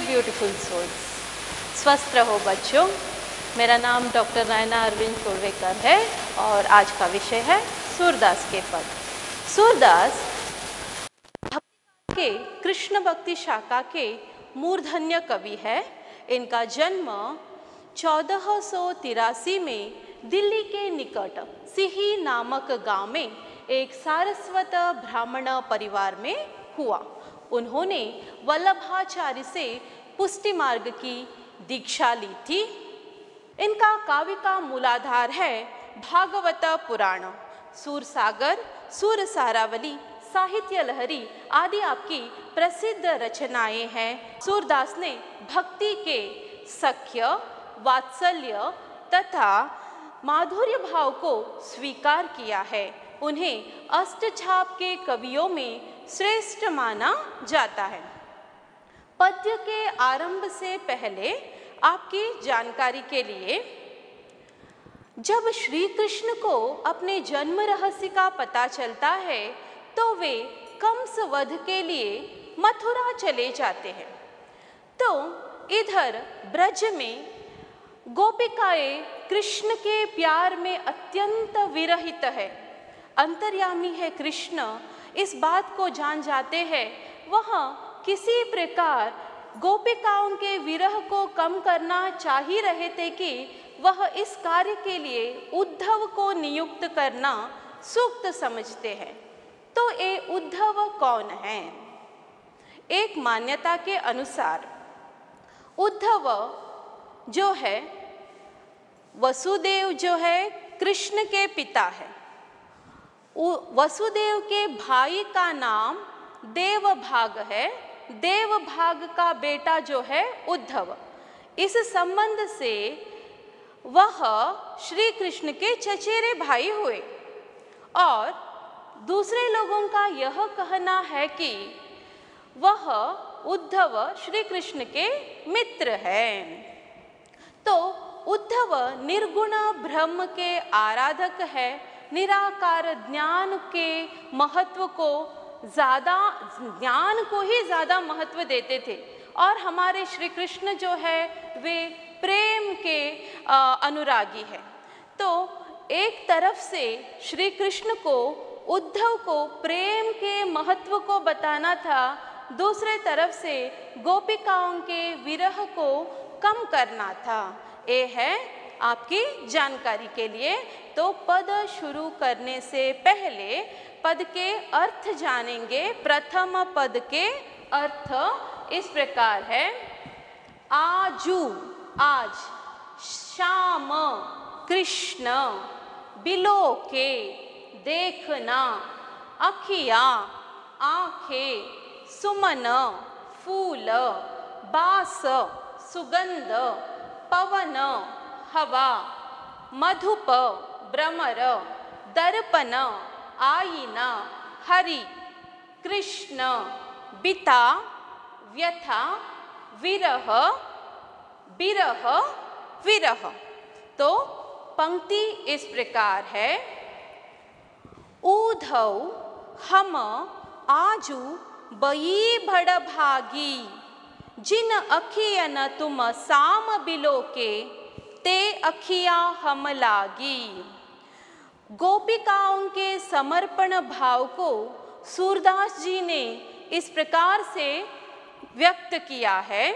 Beautiful souls. स्वस्थ रहो बच्चों। मेरा नाम डॉक्टर नयना अरविंद कुर्वेकर है और आज का विषय है सूरदास के पद। सूरदास के कृष्ण भक्ति शाखा के मूर्धन्य कवि है। इनका जन्म 1483 में दिल्ली के निकट सिही नामक गांव में एक सारस्वत ब्राह्मण परिवार में हुआ। उन्होंने वल्लभाचार्य से पुष्टि मार्ग की दीक्षा ली थी। इनका काव्य का मूलाधार है भागवत पुराण, सूरसागर, सूरसारावली, साहित्य लहरी आदि आपकी प्रसिद्ध रचनाएं हैं। सूरदास ने भक्ति के सख्य, वात्सल्य तथा माधुर्य भाव को स्वीकार किया है। उन्हें अष्टछाप के कवियों में श्रेष्ठ माना जाता है। पद्य के आरंभ से पहले आपकी जानकारी के लिए, जब श्री कृष्ण को अपने जन्म रहस्य का पता चलता है तो वे कंस वध के लिए मथुरा चले जाते हैं। तो इधर ब्रज में गोपिकाएं कृष्ण के प्यार में अत्यंत विरहित है। अंतर्यामी है कृष्ण, इस बात को जान जाते हैं। वह किसी प्रकार गोपिकाओं के विरह को कम करना चाह ही रहे थे कि वह इस कार्य के लिए उद्धव को नियुक्त करना सूक्त समझते हैं। तो ये उद्धव कौन है? एक मान्यता के अनुसार उद्धव जो है, वसुदेव जो है कृष्ण के पिता है। वसुदेव के भाई का नाम देवभाग है। देवभाग का बेटा जो है उद्धव। इस संबंध से वह श्री कृष्ण के चचेरे भाई हुए। और दूसरे लोगों का यह कहना है कि वह उद्धव श्री कृष्ण के मित्र हैं। तो उद्धव निर्गुण ब्रह्म के आराधक है। निराकार ज्ञान के महत्व को ज्ञान को ही ज़्यादा महत्व देते थे। और हमारे श्री कृष्ण जो है वे प्रेम के अनुरागी है। तो एक तरफ से श्री कृष्ण को उद्धव को प्रेम के महत्व को बताना था, दूसरे तरफ से गोपिकाओं के विरह को कम करना था। ये है आपकी जानकारी के लिए। तो पद शुरू करने से पहले पद के अर्थ जानेंगे। प्रथम पद के अर्थ इस प्रकार है। आजू, आज, श्याम, कृष्ण, बिलोके, देखना, अखिया, आंखें, सुमन, फूल, बास, सुगंध, पवन, हवा, मधुप, भ्रमर, दर्पण, आईना, हरि, कृष्ण, बिता, व्यथा, विरह, बिरह, विरह। तो पंक्ति इस प्रकार है। ऊधव हम आजू बई भड़ भागी, जिन अखियन तुम साम बिलोके, ते अखिया हम लागी। गोपिकाओं के समर्पण भाव को सूरदास जी ने इस प्रकार से व्यक्त किया है।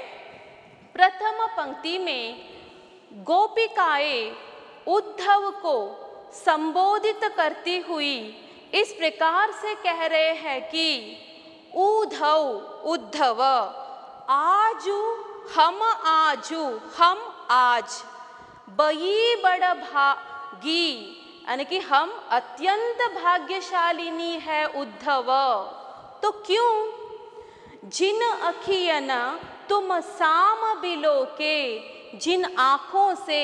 प्रथम पंक्ति में गोपिकाएं उद्धव को संबोधित करती हुई इस प्रकार से कह रहे हैं कि ऊधव, उद्धव, आजू, हम आजू, हम आज, बई बड़ भागी, यानी कि हम अत्यंत भाग्यशालिनी है उद्धव। तो क्यों? जिन अखियन तुम साम बिलोके, जिन आँखों से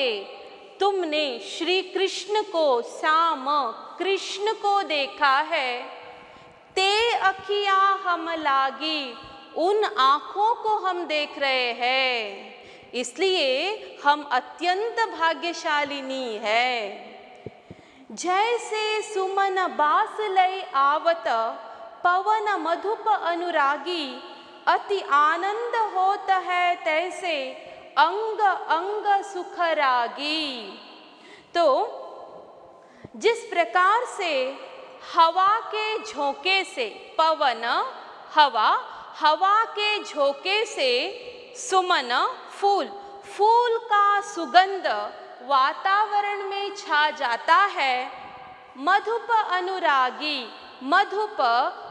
तुमने श्री कृष्ण को, श्याम कृष्ण को देखा है, ते अखिया हम लागी, उन आँखों को हम देख रहे हैं, इसलिए हम अत्यंत भाग्यशालिनी है। जैसे सुमन बास लय आवत, पवन मधुप अनुरागी, अति आनंद होता है तैसे अंग अंग सुख रागी। तो जिस प्रकार से हवा के झोंके से, पवन हवा, हवा के झोंके से सुमन फूल, फूल का सुगंध वातावरण में छा जाता है, मधुप अनुरागी, मधुप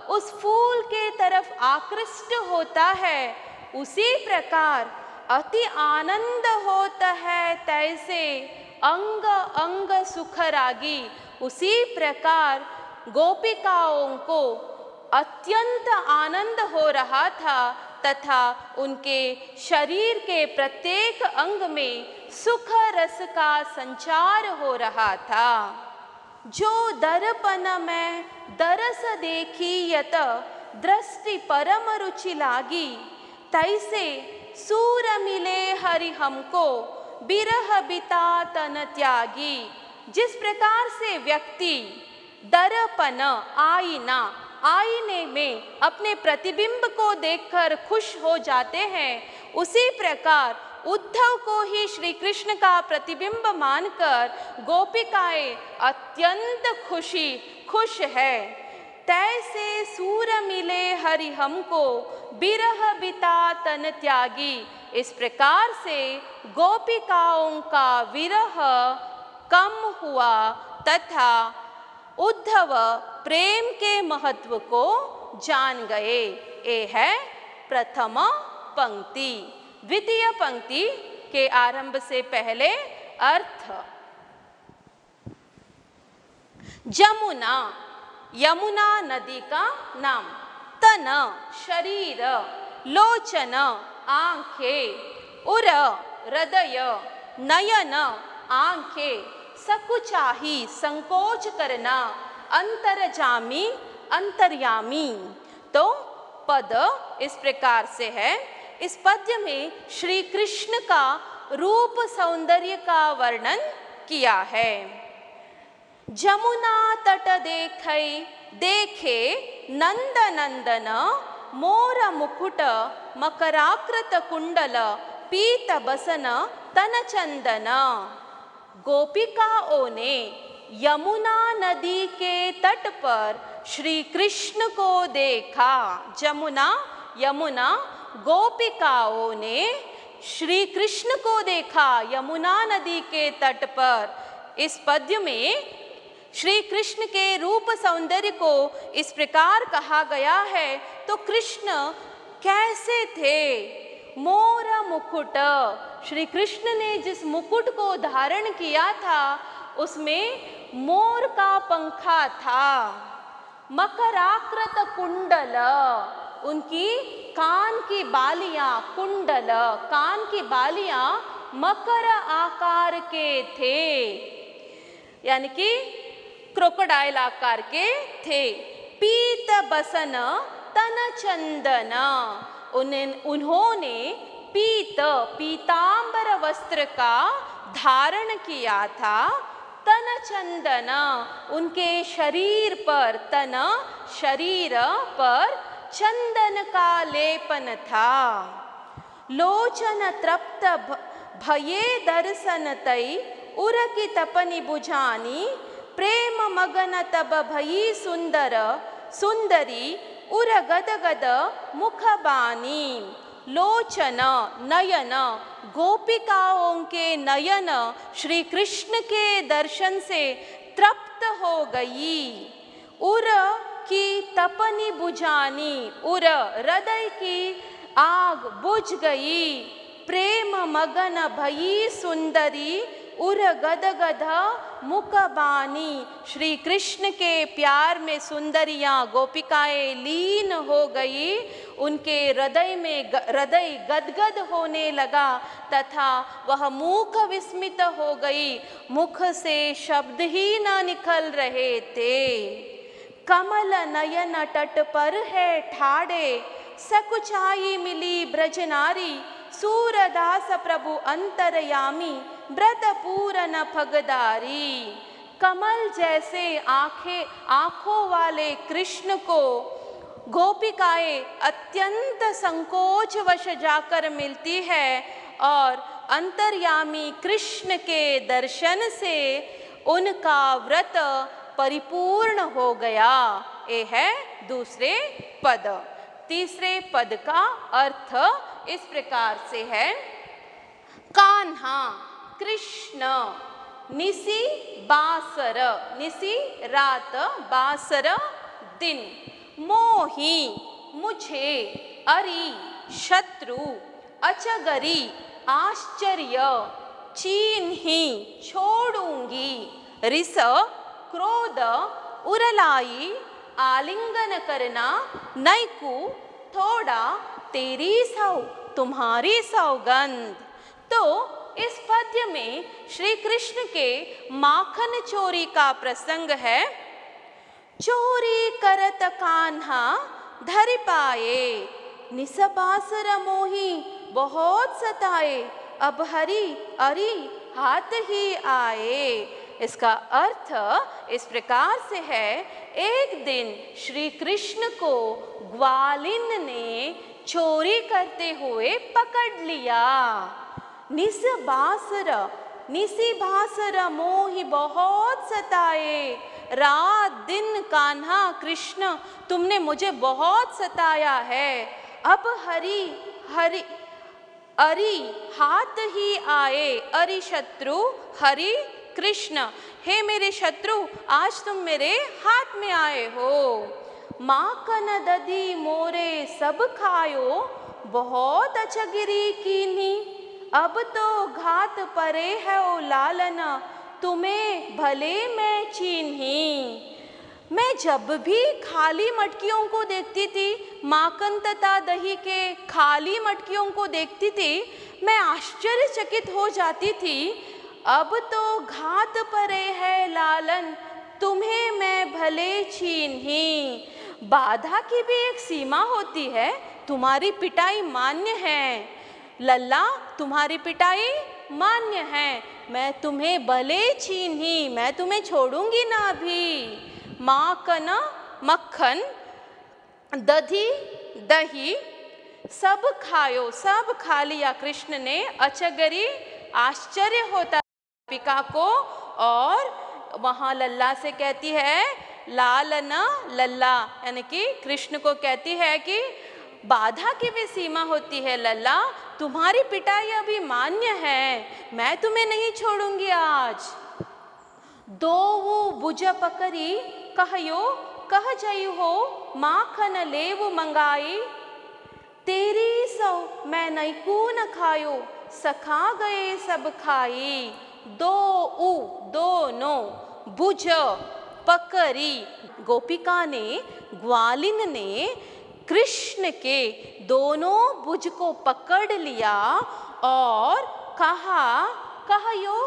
उस फूल के तरफ आकृष्ट होता है, उसी प्रकार अति आनंद होता है तैसे अंग अंग सुख रागी, उसी प्रकार गोपिकाओं को अत्यंत आनंद हो रहा था तथा उनके शरीर के प्रत्येक अंग में सुख रस का संचार हो रहा था। जो दर्पण में दरस देखी यत दृष्टि परम रुचि लागी, तैसे सूर मिले हरि हमको बिरह बिता तन त्यागी। जिस प्रकार से व्यक्ति दर्पण आईना, आईने में अपने प्रतिबिंब को देखकर खुश हो जाते हैं, उसी प्रकार उद्धव को ही श्री कृष्ण का प्रतिबिंब मानकर गोपिकाएं अत्यंत खुश है। तैसे सूर मिले हरि हमको बिरह बिता तन त्यागी। इस प्रकार से गोपिकाओं का विरह कम हुआ तथा उद्धव प्रेम के महत्व को जान गए। ये है प्रथम पंक्ति। द्वितीय पंक्ति के आरंभ से पहले अर्थ। जमुना, यमुना नदी का नाम। तन शरीर, लोचन आंखें, उर हृदय, नयन आंखें, सकुचाही संकोच करना, अंतरजामी अंतर्यामी। तो पद इस प्रकार से है। इस पद्य में श्री कृष्ण का रूप सौंदर्य का वर्णन किया है। जमुना तट देखे नंद नंदन, मोर मुकुट मकराकृत कुंडल, पीत बसन तन चंदन। गोपिकाओं ने यमुना नदी के तट पर श्री कृष्ण को देखा। जमुना, यमुना, गोपिकाओं ने श्री कृष्ण को देखा यमुना नदी के तट पर। इस पद्य में श्री कृष्ण के रूप सौंदर्य को इस प्रकार कहा गया है। तो कृष्ण कैसे थे? मोर मुकुट, श्री कृष्ण ने जिस मुकुट को धारण किया था उसमें मोर का पंखा था। मकराकृत कुंडल, उनकी कान की बालियां, कुंडल कान की बालियां मकर आकार के थे, यानी कि क्रोकोडाइल आकार के थे। पीत बसन तन चंदन, उन्होंने पीतांबर वस्त्र का धारण किया था। तन चंदन, उनके शरीर पर, तन शरीर पर चंदन का लेपन था। लोचन तृप्त भये दर्शन तई, उर की तपनी बुझानी, प्रेम मगन तब भई सुंदर सुंदरी, उर गद गद मुख बानी। लोचन नयन, गोपिकाओं के नयन श्री कृष्ण के दर्शन से तृप्त हो गई। उर की तपनी बुझानी, उर हृदय की आग बुझ गई। प्रेम मगन भई सुंदरी, उर गद गद मुख बानी। श्री कृष्ण के प्यार में सुंदरियां गोपिकाएं लीन हो गई। उनके हृदय गदगद होने लगा तथा वह मुख विस्मित हो गई। मुख से शब्द ही न निकल रहे थे। कमल नयन तट पर है ठाड़े, सकुचाई मिली ब्रज नारी, सूरदास प्रभु अंतरयामी, व्रत पूरन फगदारी। कमल जैसे आंखों वाले कृष्ण को गोपिकाएं अत्यंत संकोचवश जाकर मिलती है और अंतर्यामी कृष्ण के दर्शन से उनका व्रत परिपूर्ण हो गया। ये है दूसरे पद। तीसरे पद का अर्थ इस प्रकार से है, कान्हा कृष्ण निसी बासर, निसी रात बासर दिन, मोही मुझे, अरि शत्रु, अचगरी आश्चर्य, चीन्ही छोड़ूंगी, रिस क्रोध उरलाई आलिंगन करना, नैकू थोड़ा तेरी तुम्हारी सौगंध। तो इस पद्य में श्री कृष्ण के माखन चोरी का प्रसंग है। चोरी करत कान्हा धरि पाए, निसबासर मोही बहुत सताए, अब हरि अरि हाथ ही आए। इसका अर्थ इस प्रकार से है, एक दिन श्री कृष्ण को ग्वालिन ने चोरी करते हुए पकड़ लिया। निसबासर, निसी भासर मोही बहुत सताए, रात दिन कान्हा कृष्ण तुमने मुझे बहुत सताया है, अब हरि हरि अरि हाथ ही आए, अरि शत्रु हरि कृष्ण, हे मेरे शत्रु आज तुम मेरे हाथ में आए हो। माखन दधी मोरे सब खायो, बहुत अचगिरी कीन्ही, अब तो घात परे है ओ लालन, तुम्हें भले मैं चीन्ही। मैं जब भी खाली मटकियों को देखती थी, माखन तथा दही के खाली मटकियों को देखती थी, मैं आश्चर्यचकित हो जाती थी। अब तो घात परे है लालन, तुम्हें मैं भले चीन्ही। बाधा की भी एक सीमा होती है, तुम्हारी पिटाई मान्य है लल्ला, तुम्हारी पिटाई मान्य है, मैं तुम्हें भले चीन्ही, मैं तुम्हें छोड़ूंगी ना अभी। माखन मक्खन, दधी दही, सब खायो, सब खा लिया कृष्ण ने। अचगरी आश्चर्य होता गोपिका को, और वहाँ लल्ला से कहती है, लालन लल्ला, यानी कि कृष्ण को कहती है कि बाधा की भी सीमा होती है लल्ला, तुम्हारी पिटाई अभी मान्य है, मैं तुम्हें नहीं छोड़ूंगी आज। दो वो बुझ पकड़ी कहयो, कह जयु हो माखन लेव मंगाई, तेरी सौ मैं नैकू न खायो, सखा गए सब खाई। दो उ दोनों, बुझ पकड़ी, गोपिका ने ग्वालिन ने कृष्ण के दोनों भुज को पकड़ लिया और कहा, कहयो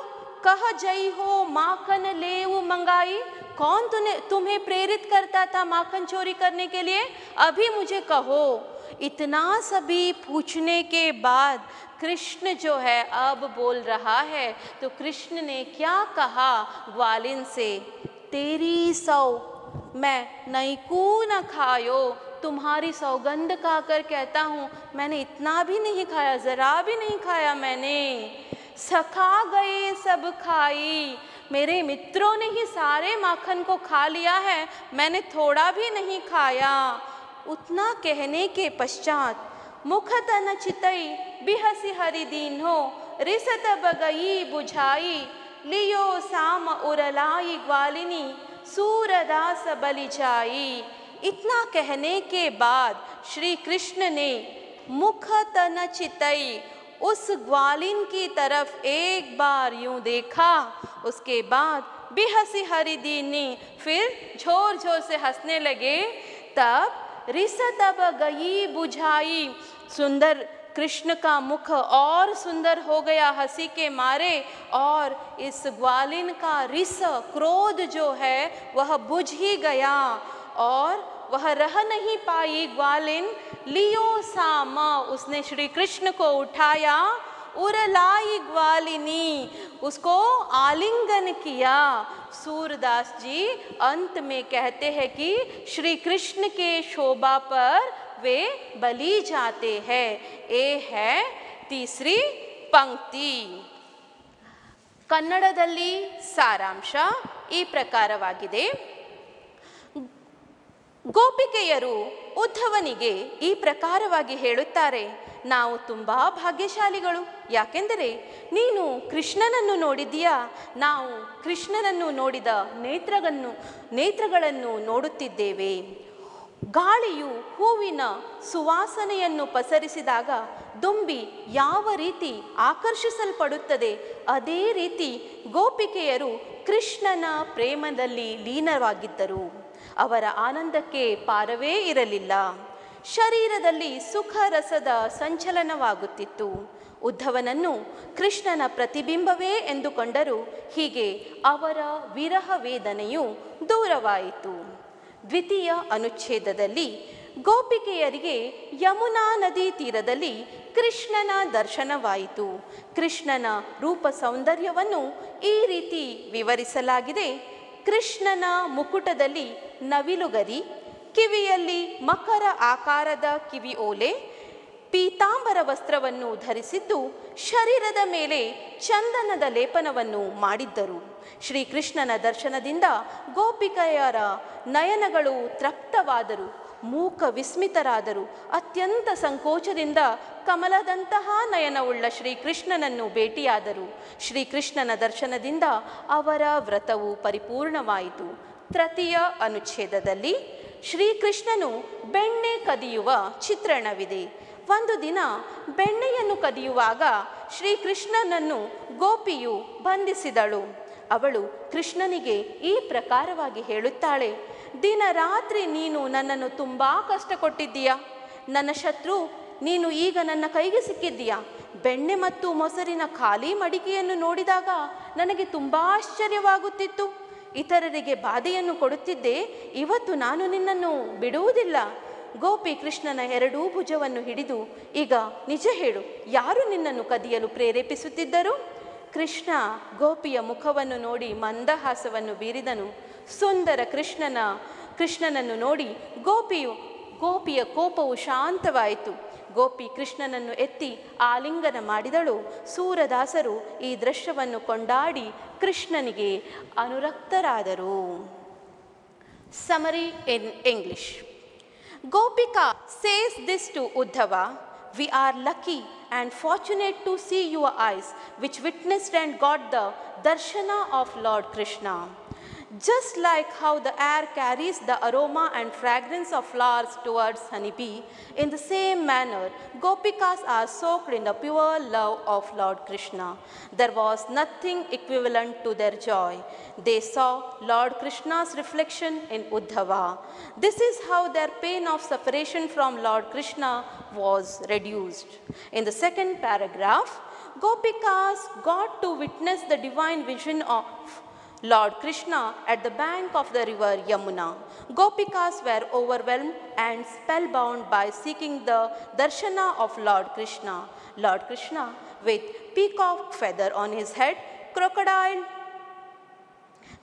कह जई हो माखन लेव मंगाई। कौन तुम्हें प्रेरित करता था माखन चोरी करने के लिए, अभी मुझे कहो। इतना सभी पूछने के बाद कृष्ण जो है अब बोल रहा है, तो कृष्ण ने क्या कहा ग्वालिन से, तेरी सौ मैं नैकू न खायो, तुम्हारी सौगंध खाकर कहता हूँ, मैंने इतना भी नहीं खाया, जरा भी नहीं खाया मैंने। सखा गए सब खाई, मेरे मित्रों ने ही सारे माखन को खा लिया है, मैंने थोड़ा भी नहीं खाया। उतना कहने के पश्चात मुख तन चितई बिहसी हरि दीन हो, रिसत बगई बुझाई, लियो साम उरलाई ग्वालिनी, सूरदास बलि जाई। इतना कहने के बाद श्री कृष्ण ने मुख तन चितई, उस ग्वालिन की तरफ एक बार यूं देखा, उसके बाद बिहसी हरिदीनी, फिर जोर जोर से हंसने लगे। तब रिस तब गई बुझाई, सुंदर कृष्ण का मुख और सुंदर हो गया हंसी के मारे, और इस ग्वालिन का रिस क्रोध जो है वह बुझ ही गया और वह रह नहीं पाई ग्वालिन। लियो सामा, उसने श्री कृष्ण को उठाया उरलाई ग्वालिनी, उसको आलिंगन किया। सूरदास जी अंत में कहते हैं कि श्री कृष्ण के शोभा पर वे बलि जाते हैं। ये है तीसरी पंक्ति। ಕನ್ನಡದಲ್ಲಿ ಸಾರಾಂಶ ಈ ಪ್ರಕಾರವಾಗಿದೆ. ಗೋಪಿಕೆಯರು ಉದ್ಧವನಿಗೆ ಈ ಪ್ರಕಾರವಾಗಿ ಹೇಳುತ್ತಾರೆ, ನಾವು ತುಂಬ ಭಾಗ್ಯಶಾಲಿಗಳು. ಯಾಕೆಂದರೆ ನೀನು ಕೃಷ್ಣನನ್ನು ನೋಡಿದ್ದೀಯಾ, ನಾವು ಕೃಷ್ಣನನ್ನು ನೋಡಿದ ನೇತ್ರಗಳನ್ನು ನೋಡುತ್ತಿದ್ದೇವೆ. ಗಾಳಿಯು ಹೂವಿನ ಸುವಾಸನೆಯನ್ನು ಪಸರಿಸಿದಾಗ ದುಂಬಿ ಯಾವ ರೀತಿ ಆಕರ್ಷಿಸಲ್ಪಡುತ್ತದೆ, ಅದೇ ರೀತಿ ಗೋಪಿಕೆಯರು ಕೃಷ್ಣನ ಪ್ರೇಮದಲ್ಲಿ ಲೀನವಾಗಿದ್ದರು. ಅವರ ಆನಂದಕ್ಕೆ ಪಾರವೇ ಇರಲಿಲ್ಲ. ಶರೀರದಲ್ಲಿ ಸುಖ ರಸದ ಸಂಚಲನವಾಗುತ್ತಿತ್ತು. ಉದ್ಧವನನ್ನು ಕೃಷ್ಣನ ಪ್ರತಿಬಿಂಬವೇ ಎಂದುಕೊಂಡರು. ಹೀಗೆ ಅವರ ವಿರಹ ವೇದನೆಯು ದೂರವಾಯಿತು. ದ್ವಿತೀಯ ಅನುಚ್ಛೇದದಲ್ಲಿ ಗೋಪಿಕೆಯರಿಗೆ ಯಮುನಾ ನದಿ ತೀರದಲ್ಲಿ ಕೃಷ್ಣನ ದರ್ಶನವಾಯಿತು. ಕೃಷ್ಣನ ರೂಪ ಸೌಂದರ್ಯವನ್ನು ಈ ರೀತಿ ವಿವರಿಸಲಾಗಿದೆ. ಕೃಷ್ಣನ ಮುಕುಟದಲ್ಲಿ ನವಿಲುಗರಿ, ಕಿವಿಯಲ್ಲಿ ಮಕರ ಆಕಾರದ ಕಿವಿ ಓಲೆ, ಪೀತಾಂಬರ ವಸ್ತ್ರವನ್ನು ಧರಿಸಿದ್ದು, ಶರೀರದ ಮೇಲೆ ಚಂದನದ ಲೇಪನವನ್ನು ಮಾಡಿದ್ದರು. ಶ್ರೀಕೃಷ್ಣನ ದರ್ಶನದಿಂದ ಗೋಪಿಕೆಯರ ನಯನಗಳು ತೃಪ್ತವಾದರು, ಮೂಕ ವಿಸ್ಮಿತರಾದರು. ಅತ್ಯಂತ ಸಂಕೋಚದಿಂದ ಕಮಲದಂತಹ ನಯನವುಳ್ಳ ಶ್ರೀಕೃಷ್ಣನನ್ನು ಭೇಟಿಯಾದರು. ಶ್ರೀಕೃಷ್ಣನ ದರ್ಶನದಿಂದ ಅವರ ವ್ರತವು ಪರಿಪೂರ್ಣವಾಯಿತು. ತೃತೀಯ ಅನುಚ್ಛೇದದಲ್ಲಿ ಶ್ರೀಕೃಷ್ಣನು ಬೆಣ್ಣೆ ಕದಿಯುವ ಚಿತ್ರಣವಿದೆ. ಒಂದು ದಿನ ಬೆಣ್ಣೆಯನ್ನು ಕದಿಯುವಾಗ ಶ್ರೀಕೃಷ್ಣನನ್ನು ಗೋಪಿಯು ಬಂಧಿಸಿದಳು. ಅವಳು ಕೃಷ್ಣನಿಗೆ ಈ ಪ್ರಕಾರವಾಗಿ ಹೇಳುತ್ತಾಳೆ, ದಿನ ರಾತ್ರಿ ನೀನು ನನ್ನನ್ನು ತುಂಬ ಕಷ್ಟ ಕೊಟ್ಟಿದ್ದೀಯಾ. ನನ್ನ ಶತ್ರು ನೀನು ಈಗ ನನ್ನ ಕೈಗೆ ಸಿಕ್ಕಿದ್ದೀಯಾ. ಬೆಣ್ಣೆ ಮತ್ತು ಮೊಸರಿನ ಖಾಲಿ ಮಡಿಕೆಯನ್ನು ನೋಡಿದಾಗ ನನಗೆ ತುಂಬ ಆಶ್ಚರ್ಯವಾಗುತ್ತಿತ್ತು. ಇತರರಿಗೆ ಬಾಧೆಯನ್ನು ಕೊಡುತ್ತಿದ್ದೆ. ಇವತ್ತು ನಾನು ನಿನ್ನನ್ನು ಬಿಡುವುದಿಲ್ಲ. ಗೋಪಿ ಕೃಷ್ಣನ ಎರಡೂ ಭುಜವನ್ನು ಹಿಡಿದು, ಈಗ ನಿಜ ಹೇಳು, ಯಾರು ನಿನ್ನನ್ನು ಕದಿಯಲು ಪ್ರೇರೇಪಿಸುತ್ತಿದ್ದರು? ಕೃಷ್ಣ ಗೋಪಿಯ ಮುಖವನ್ನು ನೋಡಿ ಮಂದಹಾಸವನ್ನು ಬೀರಿದನು. ಸುಂದರ ಕೃಷ್ಣನನ್ನು ನೋಡಿ ಗೋಪಿಯ ಕೋಪವು ಶಾಂತವಾಯಿತು. ಗೋಪಿ ಕೃಷ್ಣನನ್ನು ಎತ್ತಿ ಆಲಿಂಗನ ಮಾಡಿದಳು. ಸೂರದಾಸರು ಈ ದೃಶ್ಯವನ್ನು ಕೊಂಡಾಡಿ ಕೃಷ್ಣನಿಗೆ ಅನುರಕ್ತರಾದರು. Summary in English. Gopika says this to Uddhava, we are lucky and fortunate to see your eyes which witnessed and got the darshana of Lord Krishna. Just like how the air carries the aroma and fragrance of flowers towards honeybee, in the same manner, Gopikas are soaked in the pure love of Lord Krishna. There was nothing equivalent to their joy. They saw Lord Krishna's reflection in Uddhava. This is how their pain of separation from Lord Krishna was reduced. In the second paragraph, Gopikas got to witness the divine vision of Lord Krishna at the bank of the river Yamuna. Gopikas were overwhelmed and spellbound by seeking the darshana of Lord Krishna. Lord Krishna with peacock feather on his head,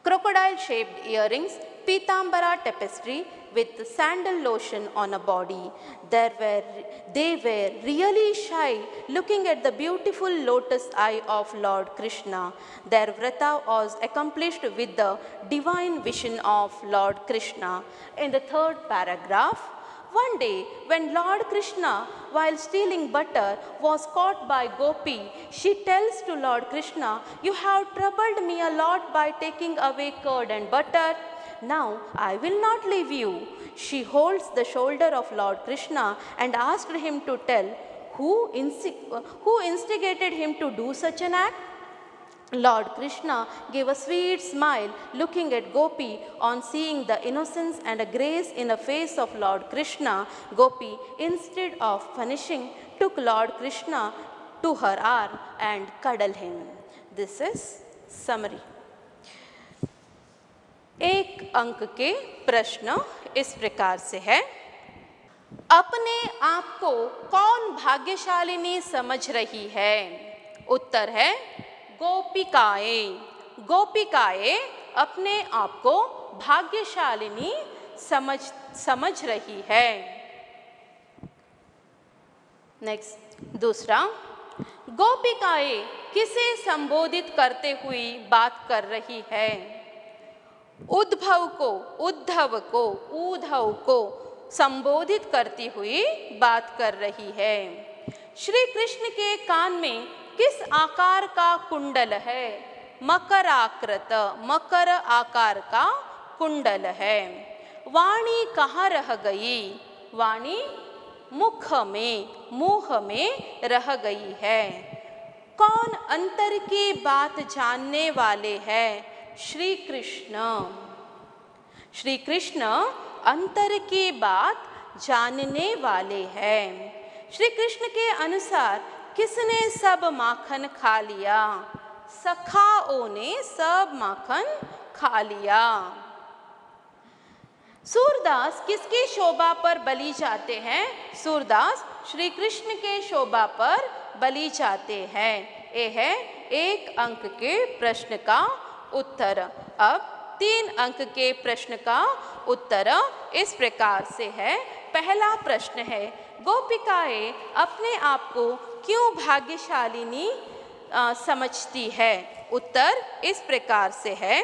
crocodile-shaped earrings, Pitambara tapestry with sandal lotion on a body. They were really shy looking at the beautiful lotus eye of Lord Krishna. Their vrata was accomplished with the divine vision of Lord Krishna. In the third paragraph, one day when Lord Krishna, while stealing butter, was caught by Gopi, she tells to Lord Krishna, you have troubled me a lot by taking away curd and butter. Now I will not leave you. She holds the shoulder of Lord Krishna and asked him to tell who instigated him to do such an act. Lord Krishna gave a sweet smile looking at Gopi on seeing the innocence and a grace in the face of Lord Krishna. Gopi, instead of punishing, took Lord Krishna to her arm and cuddled him. This is summary. एक अंक के प्रश्न इस प्रकार से है, अपने आप को कौन भाग्यशालिनी समझ रही है? उत्तर है गोपिकाएं। गोपिकाएं अपने आप को भाग्यशालिनी समझ रही है। नेक्स्ट दूसरा, गोपिकाएं किसे संबोधित करते हुए बात कर रही है? उद्धव को संबोधित करती हुई बात कर रही है। श्री कृष्ण के कान में किस आकार का कुंडल है? मकर आकार का कुंडल है। वाणी कहाँ रह गई? वाणी मुख में रह गई है। कौन अंतर की बात जानने वाले हैं? श्री कृष्ण अंतर की बात जानने वाले हैं। श्री कृष्ण के अनुसार किसने सब माखन खा लिया? सखाओं ने सब माखन खा लिया। सूरदास किसकी शोभा पर बलि जाते हैं? सूरदास श्री कृष्ण के शोभा पर बलि जाते हैं। यह है 1 अंक के प्रश्न का उत्तर। अब 3 अंक के प्रश्न का उत्तर इस प्रकार से है। पहला प्रश्न है, गोपिकाएं अपने आप को क्यों भाग्यशालिनी समझती है? उत्तर इस प्रकार से है।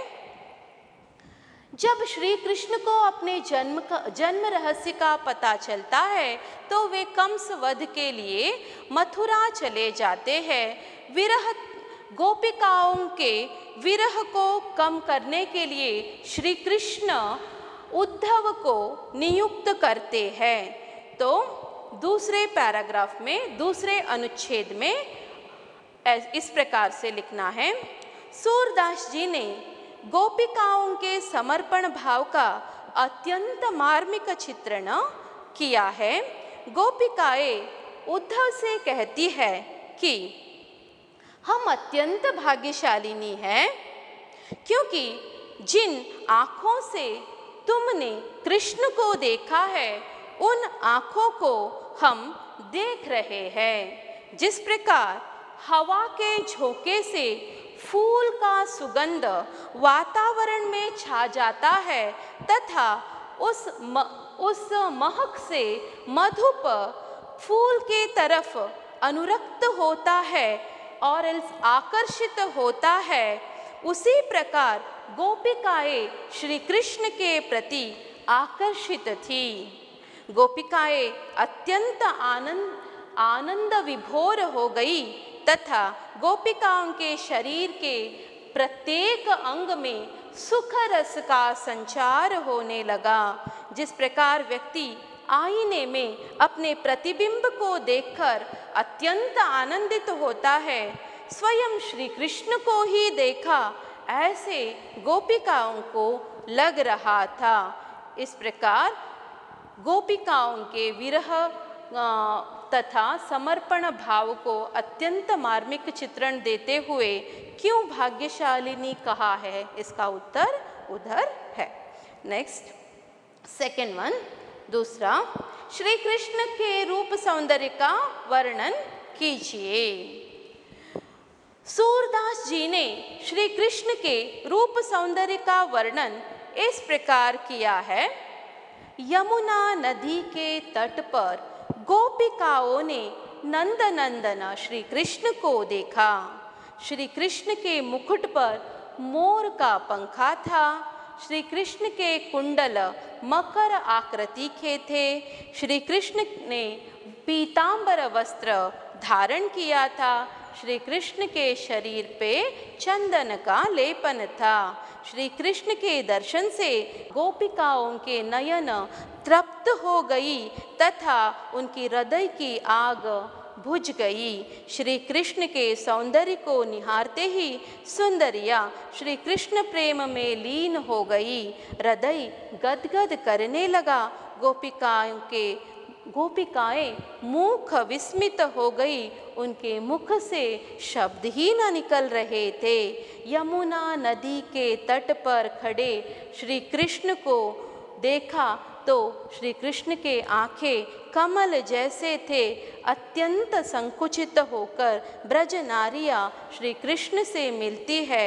जब श्री कृष्ण को अपने जन्म रहस्य का पता चलता है तो वे कंस वध के लिए मथुरा चले जाते हैं। गोपिकाओं के विरह को कम करने के लिए श्री कृष्ण उद्धव को नियुक्त करते हैं। तो दूसरे पैराग्राफ में, दूसरे अनुच्छेद में इस प्रकार से लिखना है। सूरदास जी ने गोपिकाओं के समर्पण भाव का अत्यंत मार्मिक चित्रण किया है। गोपिकाएं उद्धव से कहती है कि हम अत्यंत भाग्यशालिनी हैं, क्योंकि जिन आँखों से तुमने कृष्ण को देखा है उन आँखों को हम देख रहे हैं। जिस प्रकार हवा के झोंके से फूल का सुगंध वातावरण में छा जाता है तथा उस महक से मधुप फूल के तरफ अनुरक्त होता है और आकर्षित होता है, उसी प्रकार गोपिकाएं श्री कृष्ण के प्रति आकर्षित थी। गोपिकाएं अत्यंत आनंद विभोर हो गई तथा गोपिकाओं के शरीर के प्रत्येक अंग में सुख रस का संचार होने लगा। जिस प्रकार व्यक्ति आईने में अपने प्रतिबिंब को देखकर अत्यंत आनंदित होता है, स्वयं श्री कृष्ण को ही देखा ऐसे गोपिकाओं को लग रहा था। इस प्रकार गोपिकाओं के विरह तथा समर्पण भाव को अत्यंत मार्मिक चित्रण देते हुए क्यों भाग्यशालिनी कहा है, इसका उत्तर उधर है। नेक्स्ट सेकेंड वन, दूसरा, श्री कृष्ण के रूप सौंदर्य का वर्णन कीजिए। सूरदास जी ने श्री कृष्ण के रूप सौंदर्य का वर्णन इस प्रकार किया है। यमुना नदी के तट पर गोपिकाओं ने नंदनंदन श्री कृष्ण को देखा। श्री कृष्ण के मुकुट पर मोर का पंखा था। श्री कृष्ण के कुंडल मकर आकृति के थे। श्री कृष्ण ने पीतांबर वस्त्र धारण किया था। श्री कृष्ण के शरीर पे चंदन का लेपन था। श्री कृष्ण के दर्शन से गोपिकाओं के नयन तृप्त हो गई तथा उनकी हृदय की आग बुझ गई। श्री कृष्ण के सौंदर्य को निहारते ही सुंदरिया श्री कृष्ण प्रेम में लीन हो गई। हृदय गदगद करने लगा। गोपिकाएं मुख विस्मित हो गई। उनके मुख से शब्द ही न निकल रहे थे। यमुना नदी के तट पर खड़े श्री कृष्ण को देखा तो श्री कृष्ण के आंखें कमल जैसे थे। अत्यंत संकुचित होकर ब्रज नारियां श्री कृष्ण से मिलती है।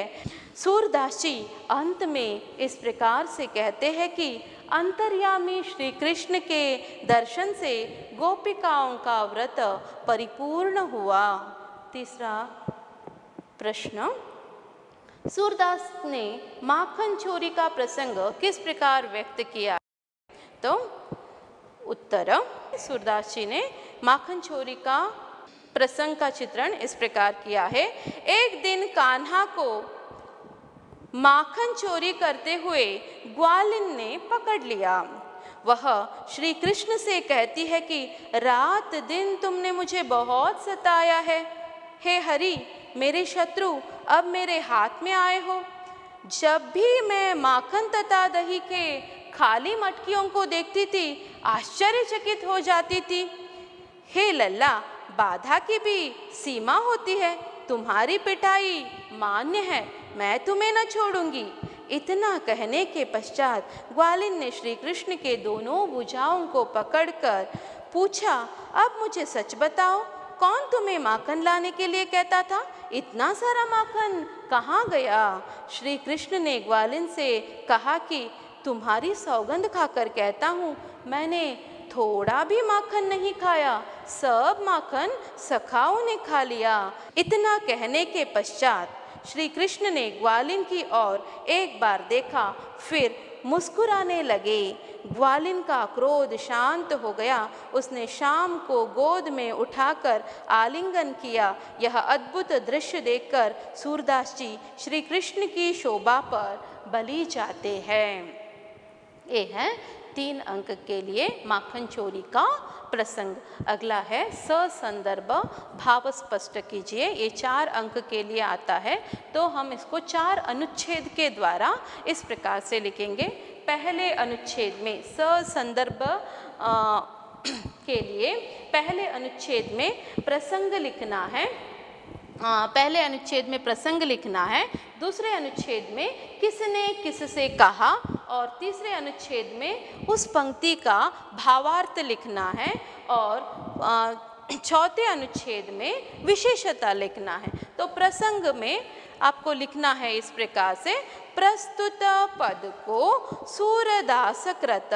सूरदास जी अंत में इस प्रकार से कहते हैं कि अंतर्यामी श्री कृष्ण के दर्शन से गोपिकाओं का व्रत परिपूर्ण हुआ। तीसरा प्रश्न, सूरदास ने माखन चोरी का प्रसंग किस प्रकार व्यक्त किया? तो उत्तर, सूरदास जी ने माखन चोरी का प्रसंग का चित्रण इस प्रकार किया है। एक दिन कान्हा को माखन चोरी करते हुए ग्वालिन ने पकड़ लिया। वह श्री कृष्ण से कहती है कि रात दिन तुमने मुझे बहुत सताया है। हे हरि, मेरे शत्रु अब मेरे हाथ में आए हो। जब भी मैं माखन तथा दही के खाली मटकियों को देखती थी आश्चर्यचकित हो जाती थी। हे लल्ला, बाधा की भी सीमा होती है। तुम्हारी पिटाई मान्य है, मैं तुम्हें न छोड़ूंगी। इतना कहने के पश्चात ग्वालिन ने श्री कृष्ण के दोनों भुजाओं को पकड़कर पूछा, अब मुझे सच बताओ, कौन तुम्हें माखन लाने के लिए कहता था? इतना सारा माखन कहाँ गया? श्री कृष्ण ने ग्वालिन से कहा कि तुम्हारी सौगंध खाकर कहता हूँ, मैंने थोड़ा भी माखन नहीं खाया, सब माखन सखाओं ने खा लिया। इतना कहने के पश्चात श्री कृष्ण ने ग्वालिन की ओर एक बार देखा, फिर मुस्कुराने लगे। ग्वालिन का क्रोध शांत हो गया। उसने शाम को गोद में उठाकर आलिंगन किया। यह अद्भुत दृश्य देखकर सूरदास जी श्री कृष्ण की शोभा पर बलि जाते हैं। ये है 3 अंक के लिए माखन चोरी का प्रसंग। अगला है ससंदर्भ भाव स्पष्ट कीजिए। ये 4 अंक के लिए आता है, तो हम इसको 4 अनुच्छेद के द्वारा इस प्रकार से लिखेंगे। पहले अनुच्छेद में ससंदर्भ के लिए पहले अनुच्छेद में प्रसंग लिखना है। पहले अनुच्छेद में प्रसंग लिखना है, दूसरे अनुच्छेद में किसने किससे कहा, और तीसरे अनुच्छेद में उस पंक्ति का भावार्थ लिखना है, और चौथे अनुच्छेद में विशेषता लिखना है। तो प्रसंग में आपको लिखना है इस प्रकार से, प्रस्तुत पद को सूरदास कृत,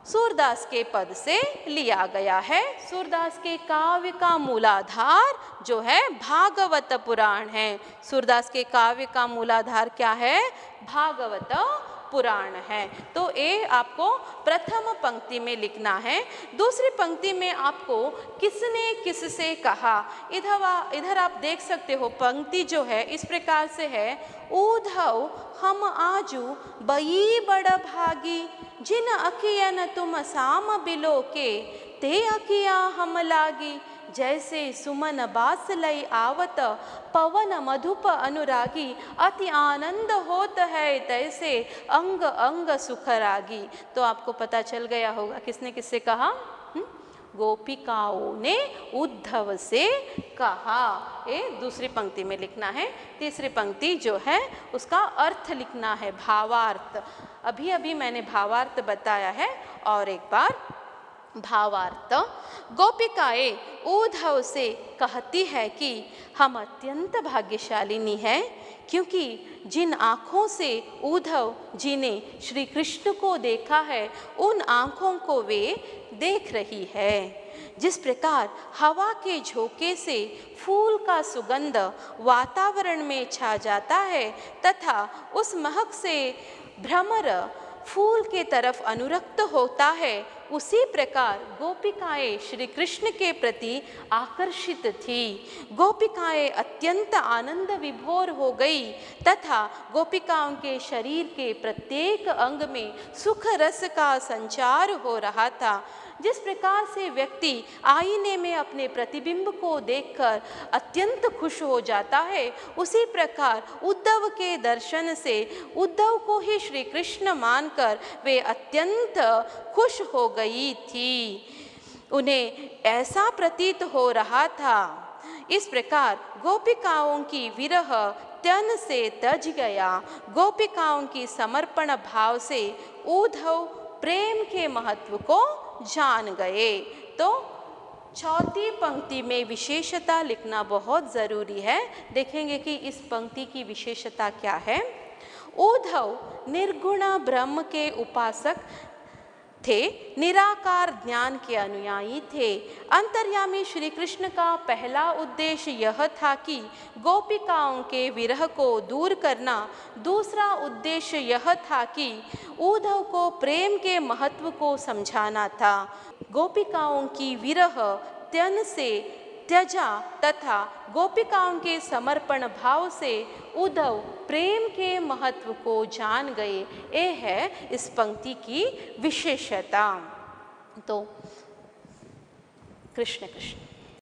सूरदास के पद से लिया गया है। सूरदास के काव्य का मूलाधार जो है भागवत पुराण है। सूरदास के काव्य का मूलाधार क्या है? भागवत पुराण है। तो ये आपको प्रथम पंक्ति में लिखना है। दूसरी पंक्ति में आपको किसने किससे कहा, इधर आप देख सकते हो पंक्ति जो है इस प्रकार से है, ऊधव हम आजू बई बड़ भागी, जिन अखियन तुम साम बिलो के, ते अखिया हम लागी, जैसे सुमन बास लई आवत, पवन मधुप अनुरागी, अति आनंद होत है, तैसे अंग अंग सुखरागी। तो आपको पता चल गया होगा किसने किससे कहा। गोपिकाओं ने उद्धव से कहा। ये दूसरी पंक्ति में लिखना है। तीसरी पंक्ति जो है उसका अर्थ लिखना है, भावार्थ। अभी अभी मैंने भावार्थ बताया है, और एक बार भावार्थ। गोपिकाएं उद्धव से कहती है कि हम अत्यंत भाग्यशालिनी हैं, क्योंकि जिन आँखों से उद्धव जी ने श्री कृष्ण को देखा है उन आँखों को वे देख रही है। जिस प्रकार हवा के झोंके से फूल का सुगंध वातावरण में छा जाता है तथा उस महक से भ्रमर फूल के तरफ अनुरक्त होता है, उसी प्रकार गोपिकाएं श्री कृष्ण के प्रति आकर्षित थी। गोपिकाएं अत्यंत आनंद विभोर हो गई तथा गोपिकाओं के शरीर के प्रत्येक अंग में सुख रस का संचार हो रहा था। जिस प्रकार से व्यक्ति आईने में अपने प्रतिबिंब को देखकर अत्यंत खुश हो जाता है, उसी प्रकार उद्धव के दर्शन से उद्धव को ही श्री कृष्ण मानकर वे अत्यंत खुश हो गई थी। उन्हें ऐसा प्रतीत हो रहा था। इस प्रकार गोपिकाओं की विरह तन से तज गया। गोपिकाओं की समर्पण भाव से उद्धव प्रेम के महत्व को जान गए। तो चौथी पंक्ति में विशेषता लिखना बहुत ज़रूरी है। देखेंगे कि इस पंक्ति की विशेषता क्या है। उद्धव निर्गुण ब्रह्म के उपासक थे, निराकार ज्ञान के अनुयायी थे। अंतर्यामी श्री कृष्ण का पहला उद्देश्य यह था कि गोपिकाओं के विरह को दूर करना। दूसरा उद्देश्य यह था कि उद्धव को प्रेम के महत्व को समझाना था। गोपिकाओं की विरह त्यन से त्यजा तथा गोपिकाओं के समर्पण भाव से उद्धव प्रेम के महत्व को जान गए। ये है इस पंक्ति की विशेषता। तो कृष्ण कृष्ण।